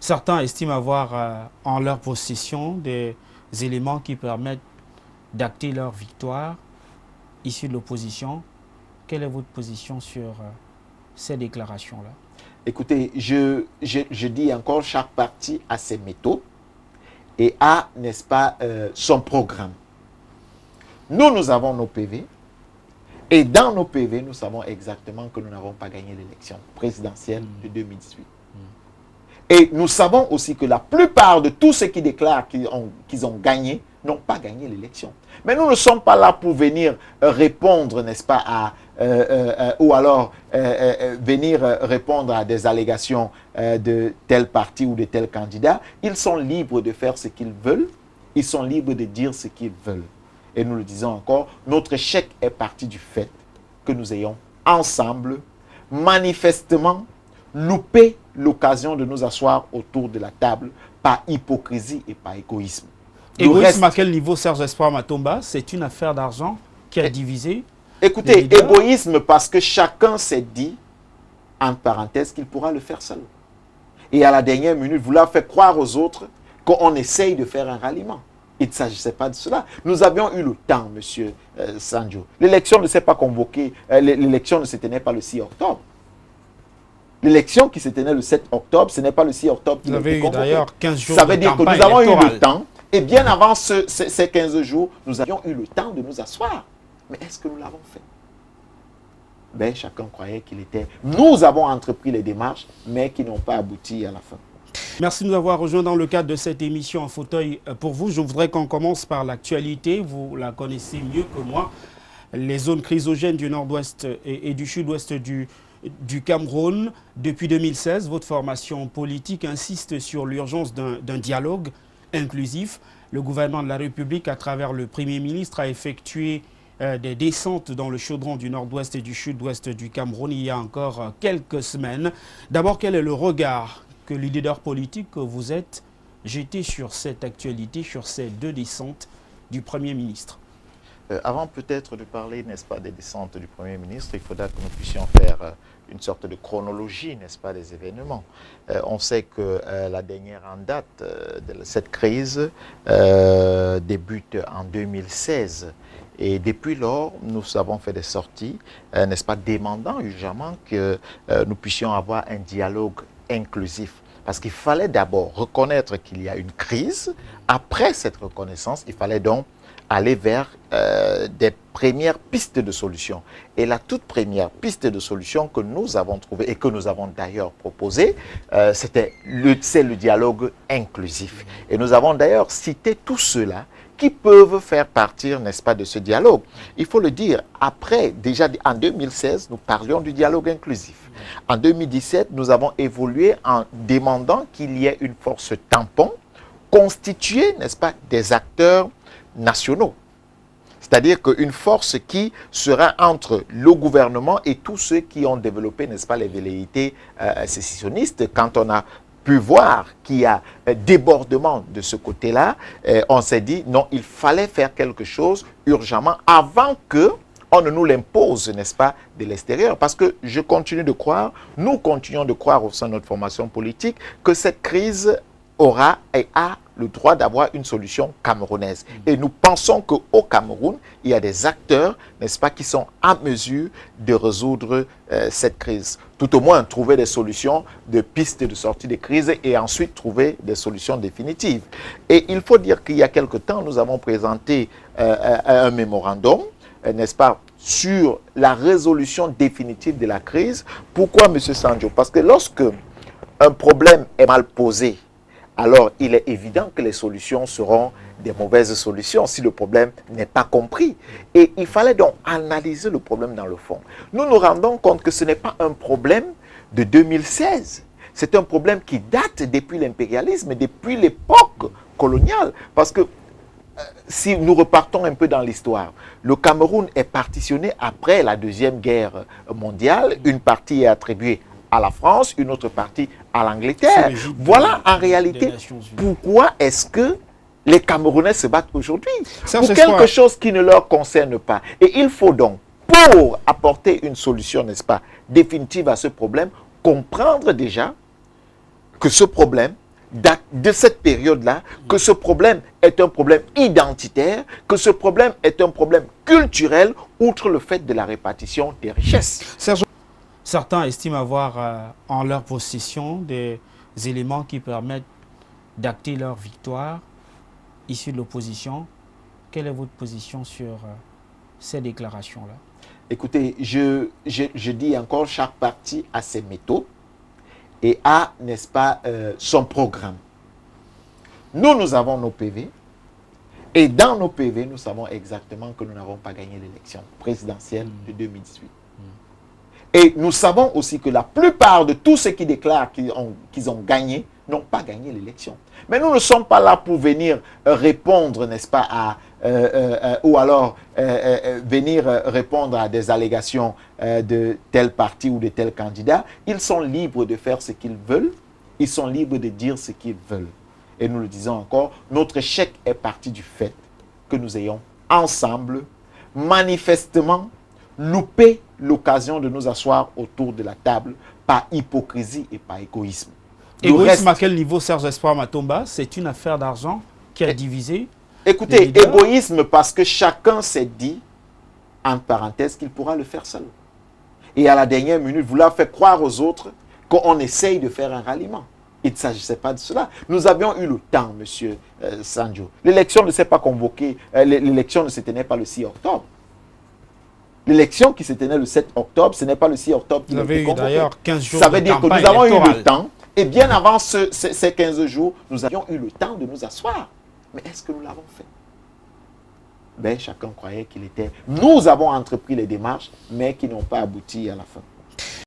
Certains estiment avoir en leur possession des éléments qui permettent d'acter leur victoire issue de l'opposition. Quelle est votre position sur ces déclarations-là? Écoutez, je dis encore, chaque parti a ses méthodes et a, n'est-ce pas, son programme. Nous avons nos PV et dans nos PV, nous savons exactement que nous n'avons pas gagné l'élection présidentielle de 2018. Et nous savons aussi que la plupart de tous ceux qui déclarent qu'ils ont gagné n'ont pas gagné l'élection. Mais nous ne sommes pas là pour venir répondre, n'est-ce pas, ou alors venir répondre à des allégations de tel parti ou de tel candidat. Ils sont libres de faire ce qu'ils veulent. Ils sont libres de dire ce qu'ils veulent. Et nous le disons encore, notre échec est parti du fait que nous ayons ensemble, manifestement, loupé l'occasion de nous asseoir autour de la table par hypocrisie et par égoïsme. Égoïsme à quel niveau, Serge Espoir Matomba? C'est une affaire d'argent qui a divisé. Écoutez, égoïsme parce que chacun s'est dit, entre parenthèses, qu'il pourra le faire seul. Et à la dernière minute, vouloir faire croire aux autres qu'on essaye de faire un ralliement. Il ne s'agissait pas de cela. Nous avions eu le temps, monsieur Sanjo. L'élection ne s'est pas convoquée, l'élection ne se tenait pas le 6 octobre. L'élection qui se tenait le 7 octobre, ce n'est pas le 6 octobre qui a été convoqué. D'ailleurs 15 jours. Ça veut dire que nous avons eu le temps, et bien avant ces 15 jours, nous avions eu le temps de nous asseoir. Mais est-ce que nous l'avons fait? Ben, chacun croyait qu'il était... Nous avons entrepris les démarches, mais qui n'ont pas abouti à la fin. Merci de nous avoir rejoints dans le cadre de cette émission En fauteuil pour vous. Je voudrais qu'on commence par l'actualité. Vous la connaissez mieux que moi. Les zones chrysogènes du nord-ouest et du sud-ouest du Cameroun. Depuis 2016, votre formation politique insiste sur l'urgence d'un dialogue inclusif. Le gouvernement de la République, à travers le Premier ministre, a effectué des descentes dans le chaudron du nord-ouest et du sud-ouest du Cameroun il y a encore quelques semaines. D'abord, quel est le regard que le leader politique que vous êtes jeté sur cette actualité, sur ces deux descentes du Premier ministre? Avant peut-être de parler, n'est-ce pas, des descentes du Premier ministre, il faudra que nous puissions faire une sorte de chronologie, n'est-ce pas, des événements. On sait que la dernière en date de cette crise débute en 2016. Et depuis lors, nous avons fait des sorties, n'est-ce pas, demandant urgemment que nous puissions avoir un dialogue inclusif. Parce qu'il fallait d'abord reconnaître qu'il y a une crise. Après cette reconnaissance, il fallait donc aller vers des premières pistes de solution. Et la toute première piste de solution que nous avons trouvée et que nous avons d'ailleurs proposée, c'est le dialogue inclusif. Et nous avons d'ailleurs cité tous ceux-là qui peuvent faire partir, n'est-ce pas, de ce dialogue. Il faut le dire, après, déjà en 2016, nous parlions du dialogue inclusif. En 2017, nous avons évolué en demandant qu'il y ait une force tampon constituée, n'est-ce pas, des acteurs nationaux. C'est-à-dire qu'une force qui sera entre le gouvernement et tous ceux qui ont développé, n'est-ce pas, les velléités sécessionnistes. Quand on a pu voir qu'il y a débordement de ce côté-là, on s'est dit non, il fallait faire quelque chose urgemment avant que on ne nous l'impose, n'est-ce pas, de l'extérieur. Parce que je continue de croire, nous continuons de croire au sein de notre formation politique que cette crise aura et a le droit d'avoir une solution camerounaise. Et nous pensons qu'au Cameroun, il y a des acteurs, n'est-ce pas, qui sont à mesure de résoudre cette crise. Tout au moins, trouver des solutions de pistes de sortie de crise et ensuite trouver des solutions définitives. Et il faut dire qu'il y a quelque temps, nous avons présenté un mémorandum, n'est-ce pas, sur la résolution définitive de la crise. Pourquoi, M. Sanjo? Parce que lorsque un problème est mal posé, alors il est évident que les solutions seront des mauvaises solutions si le problème n'est pas compris. Et il fallait donc analyser le problème dans le fond. Nous nous rendons compte que ce n'est pas un problème de 2016. C'est un problème qui date depuis l'impérialisme, depuis l'époque coloniale. Parce que si nous repartons un peu dans l'histoire, le Cameroun est partitionné après la Deuxième Guerre mondiale. Une partie est attribuée à la France, une autre partie à l'Angleterre. Voilà en réalité pourquoi est-ce que les Camerounais se battent aujourd'hui pour quelque chose qui ne leur concerne pas. Et il faut donc, pour apporter une solution, n'est-ce pas, définitive à ce problème, comprendre déjà que ce problème date de cette période-là que ce problème est un problème identitaire, que ce problème est un problème culturel, outre le fait de la répartition des richesses. Serge, certains estiment avoir en leur possession des éléments qui permettent d'acter leur victoire issue de l'opposition. Quelle est votre position sur ces déclarations-là? Écoutez, je dis encore, chaque parti a ses méthodes et a, n'est-ce pas, son programme. Nous avons nos PV et dans nos PV, nous savons exactement que nous n'avons pas gagné l'élection présidentielle de 2018. Et nous savons aussi que la plupart de tous ceux qui déclarent qu'ils ont gagné n'ont pas gagné l'élection. Mais nous ne sommes pas là pour venir répondre, n'est-ce pas, ou alors venir répondre à des allégations de tel parti ou de tel candidat. Ils sont libres de faire ce qu'ils veulent. Ils sont libres de dire ce qu'ils veulent. Et nous le disons encore, notre échec est parti du fait que nous ayons ensemble, manifestement, loupé l'occasion de nous asseoir autour de la table par hypocrisie et par égoïsme. Égoïsme à quel niveau, Serge Espoir Matomba? C'est une affaire d'argent qui a divisé. Écoutez, égoïsme parce que chacun s'est dit, entre parenthèses, qu'il pourra le faire seul. Et à la dernière minute, vouloir faire croire aux autres qu'on essaye de faire un ralliement. Il ne s'agissait pas de cela. Nous avions eu le temps, monsieur Sanjo. L'élection ne s'est pas convoquée, l'élection ne se tenait pas le 6 octobre. L'élection qui se tenait le 7 octobre, ce n'est pas le 6 octobre qui a été convoqué. Vous avez eu d'ailleurs 15 jours. Ça veut dire que nous avons eu le temps. Et bien avant ces 15 jours, nous avions eu le temps de nous asseoir. Mais est-ce que nous l'avons fait? Ben, chacun croyait qu'il était... Nous avons entrepris les démarches, mais qui n'ont pas abouti à la fin.